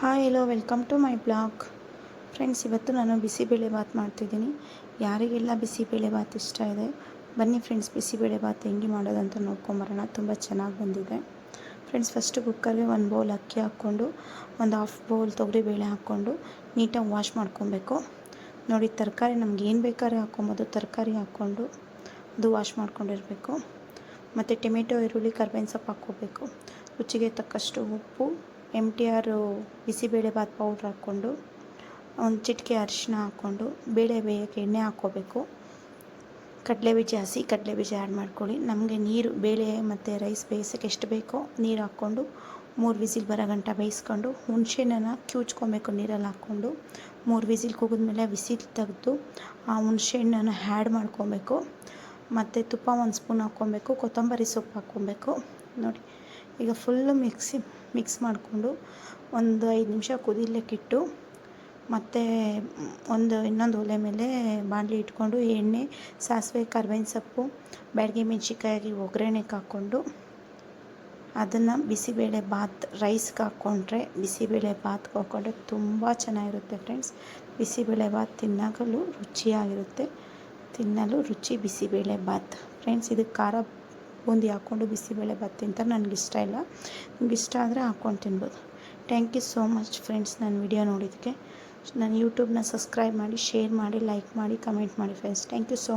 Hi hello welcome to my blog. Friends, ಇವತ್ತು ನಾನು ಬಿಸಿಬೇಳೆ ಬಾತ್ ಮಾಡ್ತಿದ್ದೀನಿ. ಯಾರಿಗೆಲ್ಲ ಬಿಸಿಬೇಳೆ ಬಾತ್ ಇಷ್ಟ ಇದೆ, ಬನ್ನಿ ಫ್ರೆಂಡ್ಸ್ ಬಿಸಿಬೇಳೆ ಬಾತ್ ಹೆಂಗೆ ಮಾಡೋದಂತ ನೋಡ್ಕೊಂಬರೋಣ. ತುಂಬ ಚೆನ್ನಾಗಿ ಬಂದಿದೆ ಫ್ರೆಂಡ್ಸ್. ಫಸ್ಟು ಕುಕ್ಕರ್ಗೆ 1 ಬೌಲ್ ಅಕ್ಕಿ ಹಾಕ್ಕೊಂಡು ಒಂದು ಹಾಫ್ ಬೌಲ್ ತೊಗರಿಬೇಳೆ ಹಾಕ್ಕೊಂಡು ನೀಟಾಗಿ ವಾಶ್ ಮಾಡ್ಕೊಬೇಕು. ನೋಡಿ, ತರಕಾರಿ ನಮ್ಗೆ ಏನು ಬೇಕಾದ್ರೆ ಹಾಕ್ಕೊಬೋದು. ತರಕಾರಿ ಹಾಕ್ಕೊಂಡು ಅದು ವಾಶ್ ಮಾಡ್ಕೊಂಡಿರಬೇಕು. ಮತ್ತು ಟೊಮೆಟೊ, ಈರುಳ್ಳಿ, ಕರ್ಬೇವಿನ ಸೊಪ್ಪು ಹಾಕ್ಕೋಬೇಕು. ರುಚಿಗೆ ತಕ್ಕಷ್ಟು ಉಪ್ಪು, MTR ಬಿಸಿಬೇಳೆ ಬಾತ್ ಪೌಡ್ರ್ ಹಾಕ್ಕೊಂಡು ಒಂದು ಚಿಟಿಕೆ ಅರಿಶಿನ ಹಾಕ್ಕೊಂಡು ಬೇಳೆ ಬೇಯೋಕ್ಕೆ ಎಣ್ಣೆ ಹಾಕ್ಕೋಬೇಕು. ಕಡಲೆಬೀಜ, ಹಸಿ ಕಡಲೆಬೀಜ ಆ್ಯಡ್ ಮಾಡ್ಕೊಳ್ಳಿ. ನಮಗೆ ನೀರು, ಬೇಳೆ ಮತ್ತು ರೈಸ್ ಬೇಯಿಸೋಕ್ಕೆ ಎಷ್ಟು ಬೇಕೋ ನೀರು ಹಾಕ್ಕೊಂಡು 3 ವಿಸಿಲ್ ಬರೋ ಗಂಟ ಬೇಯಿಸ್ಕೊಂಡು ಹುಣಸೆಹಣ್ಣನ್ನು ಕಿವುಚ್ಕೊಬೇಕು. ನೀರಲ್ಲಿ ಹಾಕ್ಕೊಂಡು 3 ವಿಸಿಲ್ ಕೂಗಿದ್ಮೇಲೆ ವಿಸಿಲ್ ತೆಗೆದು ಆ ಹುಣಸೆಹಣ್ಣನ್ನು ಆ್ಯಡ್ ಮಾಡ್ಕೊಬೇಕು. ಮತ್ತು ತುಪ್ಪ 1 ಸ್ಪೂನ್ ಹಾಕ್ಕೊಬೇಕು. ಕೊತ್ತಂಬರಿ ಸೊಪ್ಪು ಹಾಕ್ಕೊಬೇಕು. ನೋಡಿ, ಈಗ ಫುಲ್ಲು ಮಿಕ್ಸ್ ಮಾಡಿಕೊಂಡು ಒಂದು 5 ನಿಮಿಷ ಕುದಿಲಿಕ್ಕಿಟ್ಟು ಮತ್ತು ಇನ್ನೊಂದು ಒಲೆ ಮೇಲೆ ಬಾಣಲಿ ಇಟ್ಕೊಂಡು ಎಣ್ಣೆ, ಸಾಸಿವೆ, ಕರ್ಬೇವಿನ ಸೊಪ್ಪು, ಬ್ಯಾಡಗಿ ಮೆಣಸಿನ್ಕಾಯಿ ಒಗ್ಗರಣೆಗೆ ಹಾಕ್ಕೊಂಡು ಅದನ್ನು ಬಿಸಿಬೇಳೆ ಬಾತ್ ರೈಸ್ಗೆ ಹಾಕ್ಕೊಂಡ್ರೆ, ಬಿಸಿಬೇಳೆ ಬಾತ್ಗೆ ಹಾಕ್ಕೊಂಡ್ರೆ ತುಂಬ ಚೆನ್ನಾಗಿರುತ್ತೆ ಫ್ರೆಂಡ್ಸ್. ಬಿಸಿಬೇಳೆ ಬಾತ್ ತಿನ್ನಲು ರುಚಿ ಬಿಸಿಬೇಳೆ ಬಾತ್ ಫ್ರೆಂಡ್ಸ್. ಇದಕ್ಕೆ ಖಾರ ಬೂಂದಿ ಹಾಕ್ಕೊಂಡು ಬಿಸಿಬೇಳೆ ಬಾತ್ ತಿಂತಾರೆ. ನನಗಿಷ್ಟ ಇಲ್ಲ. ನಿಮ್ಗೆ ಇಷ್ಟ ಆದರೆ ಹಾಕ್ಕೊಂಡು ತಿನ್ಬೋದು. Thank you so much friends. ನನ್ನ ವಿಡಿಯೋ ನೋಡಿದ್ದಕ್ಕೆ. ನನ್ನ ಯೂಟ್ಯೂಬ್ನ ಸಬ್ಸ್ಕ್ರೈಬ್ ಮಾಡಿ, ಶೇರ್ ಮಾಡಿ, ಲೈಕ್ ಮಾಡಿ, ಕಮೆಂಟ್ ಮಾಡಿ ಫ್ರೆಂಡ್ಸ್. Thank you so